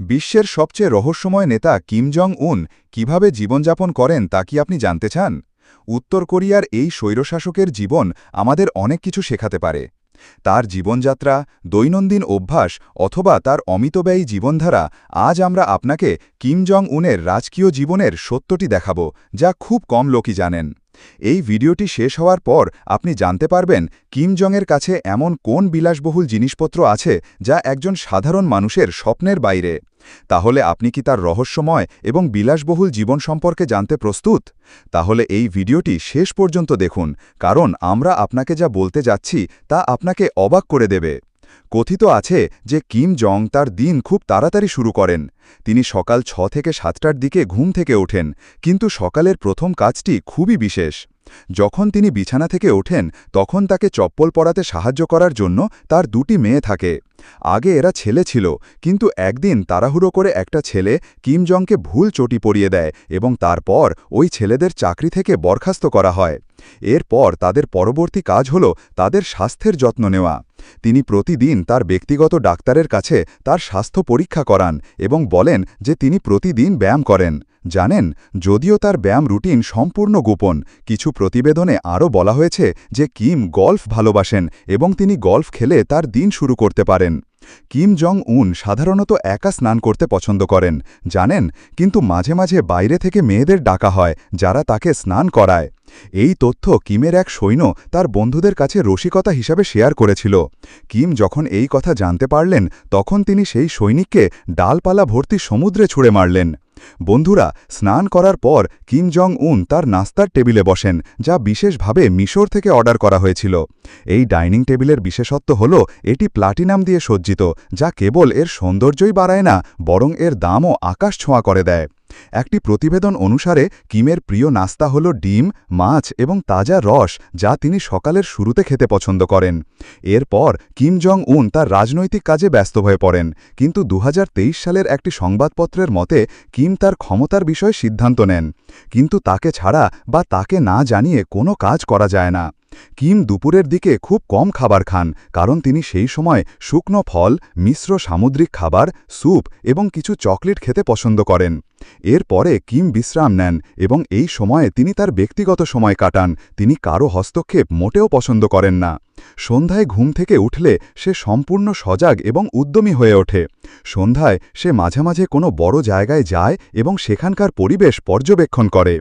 বিশ্বের সবচেয়ে রহস্যময় নেতা কিম জং উন কিভাবে জীবনযাপন করেন তা কি আপনি জানতে চান? উত্তর কোরিয়ার এই স্বৈরশাসকের জীবন আমাদের অনেক কিছু শেখাতে পারে। তার জীবনযাত্রা, দৈনন্দিন অভ্যাস অথবা তার অমিতব্যয়ী জীবনধারা, আজ আমরা আপনাকে কিম জং উনের রাজকীয় জীবনের সত্যটি দেখাব, যা খুব কম লোকই জানেন। এই ভিডিওটি শেষ হওয়ার পর আপনি জানতে পারবেন কিম জংয়ের কাছে এমন কোন বিলাসবহুল জিনিসপত্র আছে যা একজন সাধারণ মানুষের স্বপ্নের বাইরে। তাহলে আপনি কি তার রহস্যময় এবং বিলাসবহুল জীবন সম্পর্কে জানতে প্রস্তুত? তাহলে এই ভিডিওটি শেষ পর্যন্ত দেখুন, কারণ আমরা আপনাকে যা বলতে যাচ্ছি তা আপনাকে অবাক করে দেবে। কথিত আছে যে কিম জং তার দিন খুব তাড়াতাড়ি শুরু করেন। তিনি সকাল 6 থেকে 7টার দিকে ঘুম থেকে ওঠেন, কিন্তু সকালের প্রথম কাজটি খুবই বিশেষ। যখন তিনি বিছানা থেকে ওঠেন তখন তাকে চপ্পল পরাতে সাহায্য করার জন্য তার 2টি মেয়ে থাকে। আগে এরা ছেলে ছিল, কিন্তু একদিন তাড়াহুড়ো করে একটা ছেলে কিম জংকে ভুল চটি পরিয়ে দেয় এবং তারপর ওই ছেলেদের চাকরি থেকে বরখাস্ত করা হয়। এরপর তাদের পরবর্তী কাজ হল তাদের স্বাস্থ্যের যত্ন নেওয়া। তিনি প্রতিদিন তার ব্যক্তিগত ডাক্তারের কাছে তার স্বাস্থ্য পরীক্ষা করান এবং বলেন যে তিনি প্রতিদিন ব্যায়াম করেন। জানেন, যদিও তার ব্যায়াম রুটিন সম্পূর্ণ গোপন, কিছু প্রতিবেদনে আরও বলা হয়েছে যে কিম গল্ফ ভালোবাসেন এবং তিনি গল্ফ খেলে তার দিন শুরু করতে পারেন। কিম জং উন সাধারণত একা স্নান করতে পছন্দ করেন, জানেন, কিন্তু মাঝে মাঝে বাইরে থেকে মেয়েদের ডাকা হয় যারা তাকে স্নান করায়। এই তথ্য কিমের এক সৈন্য তার বন্ধুদের কাছে রসিকতা হিসাবে শেয়ার করেছিল। কিম যখন এই কথা জানতে পারলেন তখন তিনি সেই সৈনিককে ডালপালা ভর্তি সমুদ্রে ছুঁড়ে মারলেন। বন্ধুরা, স্নান করার পর কিম জং উন তার নাস্তার টেবিলে বসেন, যা বিশেষভাবে মিশর থেকে অর্ডার করা হয়েছিল। এই ডাইনিং টেবিলের বিশেষত্ব হল এটি প্লাটিনাম দিয়ে সজ্জিত, যা কেবল এর সৌন্দর্যই বাড়ায় না, বরং এর দামও আকাশ ছোঁয়া করে দেয়। একটি প্রতিবেদন অনুসারে কিমের প্রিয় নাস্তা হল ডিম, মাছ এবং তাজা রস, যা তিনি সকালের শুরুতে খেতে পছন্দ করেন। এরপর কিম জং উন তার রাজনৈতিক কাজে ব্যস্ত হয়ে পড়েন, কিন্তু 2023 সালের একটি সংবাদপত্রের মতে কিম তার ক্ষমতার বিষয়ে সিদ্ধান্ত নেন, কিন্তু তাকে ছাড়া বা তাকে না জানিয়ে কোনো কাজ করা যায় না। কিম দুপুরের দিকে খুব কম খাবার খান, কারণ তিনি সেই সময় শুকনো ফল, মিশ্র সামুদ্রিক খাবার, স্যুপ এবং কিছু চকলেট খেতে পছন্দ করেন। এরপরে কিম বিশ্রাম নেন এবং এই সময়ে তিনি তার ব্যক্তিগত সময় কাটান। তিনি কারও হস্তক্ষেপ মোটেও পছন্দ করেন না। সন্ধ্যায় ঘুম থেকে উঠলে সে সম্পূর্ণ সজাগ এবং উদ্যমী হয়ে ওঠে। সন্ধ্যায় সে মাঝে মাঝে কোনো বড় জায়গায় যায় এবং সেখানকার পরিবেশ পর্যবেক্ষণ করে।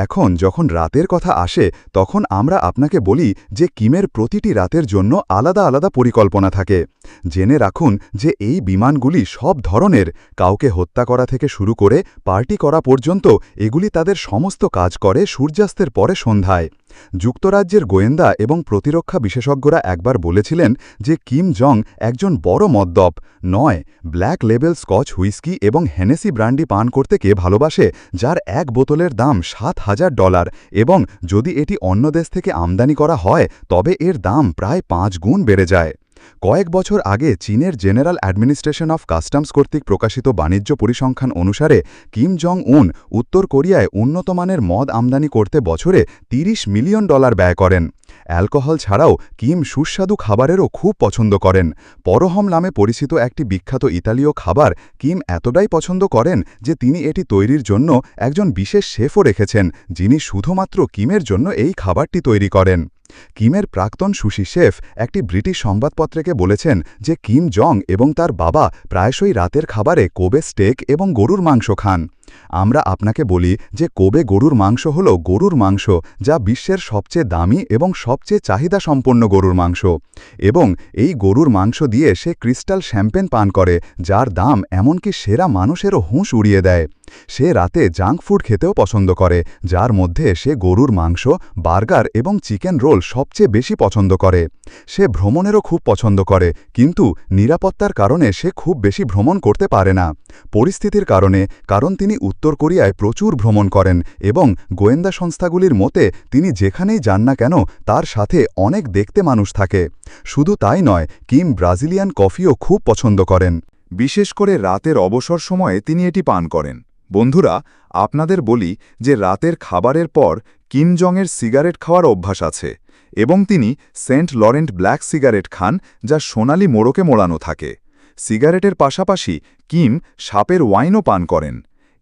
এখন যখন রাতের কথা আসে তখন আমরা আপনাকে বলি যে কিমের প্রতিটি রাতের জন্য আলাদা আলাদা পরিকল্পনা থাকে। জেনে রাখুন যে এই বিমানগুলি সব ধরনের, কাউকে হত্যা করা থেকে শুরু করে পার্টি করা পর্যন্ত, এগুলি তাদের সমস্ত কাজ করে সূর্যাস্তের পরে সন্ধ্যায়। যুক্তরাজ্যের গোয়েন্দা এবং প্রতিরক্ষা বিশেষজ্ঞরা একবার বলেছিলেন যে কিম জং একজন বড় মদ্যপ নয়। ব্ল্যাক লেবেল স্কচ হুইস্কি এবং হেনেসি ব্র্যান্ডি পান করতে কে ভালোবাসে, যার এক বোতলের দাম $7,000 এবং যদি এটি অন্য দেশ থেকে আমদানি করা হয় তবে এর দাম প্রায় 5 গুণ বেড়ে যায়। কয়েক বছর আগে চীনের জেনারেল অ্যাডমিনিস্ট্রেশন অফ কাস্টমস কর্তৃক প্রকাশিত বাণিজ্য পরিসংখ্যান অনুসারে কিম জং উন উত্তর কোরিয়ায় উন্নতমানের মদ আমদানি করতে বছরে $30 মিলিয়ন ব্যয় করেন। অ্যালকোহল ছাড়াও কিম সুস্বাদু খাবারেরও খুব পছন্দ করেন। পরহম নামে পরিচিত একটি বিখ্যাত ইতালীয় খাবার কিম এতটাই পছন্দ করেন যে তিনি এটি তৈরির জন্য একজন বিশেষ শেফও রেখেছেন, যিনি শুধুমাত্র কিমের জন্য এই খাবারটি তৈরি করেন। কিমের প্রাক্তন সুশি শেফ একটি ব্রিটিশ সংবাদপত্রকে বলেছেন যে কিম জং এবং তার বাবা প্রায়শই রাতের খাবারে কোবে স্টেক এবং গরুর মাংস খান। আমরা আপনাকে বলি যে কোবে গরুর মাংস হল গরুর মাংস, যা বিশ্বের সবচেয়ে দামি এবং সবচেয়ে চাহিদা সম্পন্ন গরুর মাংস, এবং এই গরুর মাংস দিয়ে সে ক্রিস্টাল শ্যাম্পেন পান করে, যার দাম এমনকি সেরা মানুষেরও হুঁশ উড়িয়ে দেয়। সে রাতে জাঙ্ক ফুড খেতেও পছন্দ করে, যার মধ্যে সে গরুর মাংস, বার্গার এবং চিকেন রোল সবচেয়ে বেশি পছন্দ করে। সে ভ্রমণেরও খুব পছন্দ করে, কিন্তু নিরাপত্তার কারণে সে খুব বেশি ভ্রমণ করতে পারে না। পরিস্থিতির কারণে, কারণ তিনি উত্তর কোরিয়ায় প্রচুর ভ্রমণ করেন এবং গোয়েন্দা সংস্থাগুলির মতে তিনি যেখানেই যান না কেন তার সাথে অনেক দেখতে মানুষ থাকে। শুধু তাই নয়, কিম ব্রাজিলিয়ান কফিও খুব পছন্দ করেন। বিশেষ করে রাতের অবসর সময়ে তিনি এটি পান করেন। বন্ধুরা, আপনাদের বলি যে রাতের খাবারের পর কিম জংয়ের সিগারেট খাওয়ার অভ্যাস আছে এবং তিনি সেন্ট লরেন্ট ব্ল্যাক সিগারেট খান, যা সোনালি মোড়কে মোড়ানো থাকে। সিগারেটের পাশাপাশি কিম সাপের ওয়াইনও পান করেন।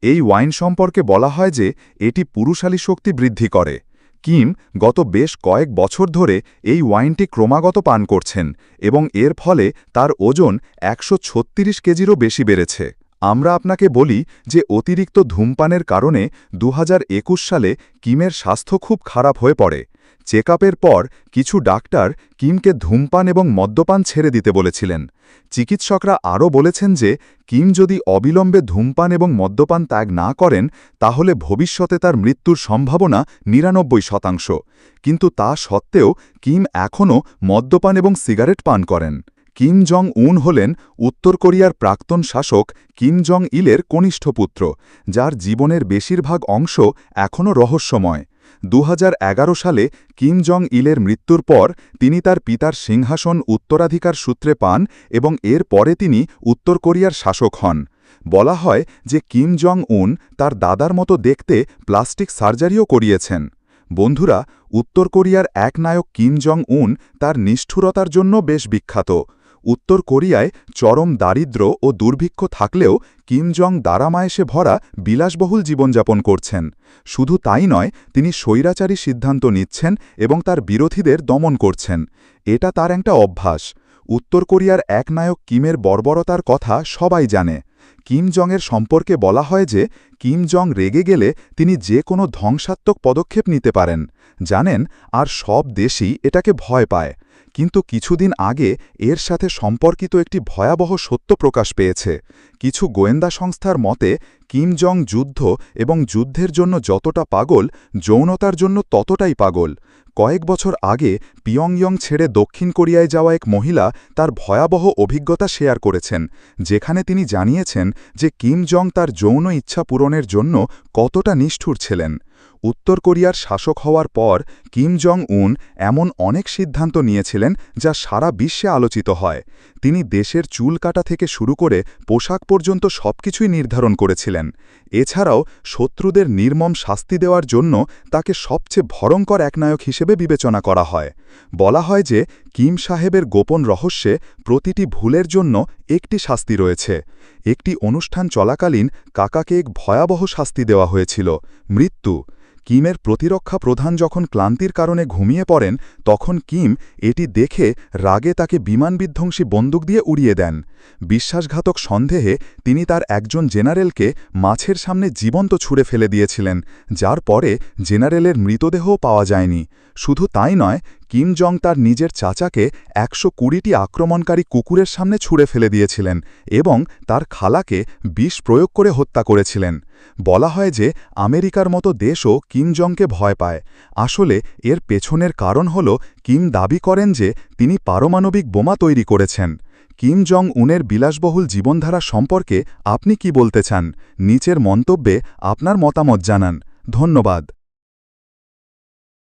এই ওয়াইন সম্পর্কে বলা হয় যে এটি পুরুষালী শক্তি বৃদ্ধি করে। কিম গত বেশ কয়েক বছর ধরে এই ওয়াইনটি ক্রমাগত পান করছেন এবং এর ফলে তার ওজন 136 কেজিরও বেশি বেড়েছে। আমরা আপনাকে বলি যে অতিরিক্ত ধূমপানের কারণে 2021 সালে কিমের স্বাস্থ্য খুব খারাপ হয়ে পড়ে। চেকআপের পর কিছু ডাক্তার কিমকে ধূমপান এবং মদ্যপান ছেড়ে দিতে বলেছিলেন। চিকিৎসকরা আরও বলেছেন যে কিম যদি অবিলম্বে ধূমপান এবং মদ্যপান ত্যাগ না করেন তাহলে ভবিষ্যতে তার মৃত্যুর সম্ভাবনা 99%। কিন্তু তা সত্ত্বেও কিম এখনও মদ্যপান এবং সিগারেট পান করেন। কিম জং উন হলেন উত্তর কোরিয়ার প্রাক্তন শাসক কিম জং ইলের কনিষ্ঠ পুত্র, যার জীবনের বেশিরভাগ অংশ এখনও রহস্যময়। 2011 সালে কিম জং ইলের মৃত্যুর পর তিনি তার পিতার সিংহাসন উত্তরাধিকার সূত্রে পান এবং এর পরে তিনি উত্তর কোরিয়ার শাসক হন। বলা হয় যে কিম জং উন তার দাদার মতো দেখতে প্লাস্টিক সার্জারিও করিয়েছেন। বন্ধুরা, উত্তর কোরিয়ার এক নায়ক কিম জং উন তার নিষ্ঠুরতার জন্য বেশ বিখ্যাত। উত্তর কোরিয়ায় চরম দারিদ্র্য ও দুর্ভিক্ষ থাকলেও কিম জং দারামায়েশে ভরা বিলাসবহুল জীবনযাপন করছেন। শুধু তাই নয়, তিনি স্বৈরাচারী সিদ্ধান্ত নিচ্ছেন এবং তার বিরোধীদের দমন করছেন। এটা তার একটা অভ্যাস। উত্তর কোরিয়ার এক নায়ক কিমের বর্বরতার কথা সবাই জানে। কিম জংয়ের সম্পর্কে বলা হয় যে কিম জং রেগে গেলে তিনি যে কোনো ধ্বংসাত্মক পদক্ষেপ নিতে পারেন, জানেন, আর সব দেশই এটাকে ভয় পায়। কিন্তু কিছুদিন আগে এর সাথে সম্পর্কিত একটি ভয়াবহ সত্য প্রকাশ পেয়েছে। কিছু গোয়েন্দা সংস্থার মতে কিম জং যুদ্ধ এবং যুদ্ধের জন্য যতটা পাগল, যৌনতার জন্য ততটাই পাগল। কয়েক বছর আগে পিয়ংইয়ং ছেড়ে দক্ষিণ কোরিয়ায় যাওয়া এক মহিলা তার ভয়াবহ অভিজ্ঞতা শেয়ার করেছেন, যেখানে তিনি জানিয়েছেন যে কিম জং তার যৌন ইচ্ছা পূরণের জন্য কতটা নিষ্ঠুর ছিলেন। উত্তর কোরিয়ার শাসক হওয়ার পর কিম জং উন এমন অনেক সিদ্ধান্ত নিয়েছিলেন যা সারা বিশ্বে আলোচিত হয়। তিনি দেশের চুল কাটা থেকে শুরু করে পোশাক পর্যন্ত সবকিছুই নির্ধারণ করেছিলেন। এছাড়াও শত্রুদের নির্মম শাস্তি দেওয়ার জন্য তাকে সবচেয়ে ভয়ঙ্কর এক নায়ক হিসেবে বিবেচনা করা হয়। বলা হয় যে কিম সাহেবের গোপন রহস্যে প্রতিটি ভুলের জন্য একটি শাস্তি রয়েছে। একটি অনুষ্ঠান চলাকালীন কাকাকে এক ভয়াবহ শাস্তি দেওয়া হয়েছিল, মৃত্যু। কিমের প্রতিরক্ষা প্রধান যখন ক্লান্তির কারণে ঘুমিয়ে পড়েন তখন কিম এটি দেখে রাগে তাকে বিমানবিধ্বংসী বন্দুক দিয়ে উড়িয়ে দেন। বিশ্বাসঘাতক সন্দেহে তিনি তার একজন জেনারেলকে মাছের সামনে জীবন্ত ছুঁড়ে ফেলে দিয়েছিলেন, যার পরে জেনারেলের মৃতদেহও পাওয়া যায়নি। শুধু তাই নয়, কিম জং তার নিজের চাচাকে 120টি আক্রমণকারী কুকুরের সামনে ছুঁড়ে ফেলে দিয়েছিলেন এবং তার খালাকে বিষ প্রয়োগ করে হত্যা করেছিলেন। বলা হয় যে আমেরিকার মতো দেশও কিম জংকে ভয় পায়। আসলে এর পেছনের কারণ হল কিম দাবি করেন যে তিনি পারমাণবিক বোমা তৈরি করেছেন। কিম জং উনের বিলাসবহুল জীবনধারা সম্পর্কে আপনি কি বলতে চান? নিচের মন্তব্যে আপনার মতামত জানান। ধন্যবাদ।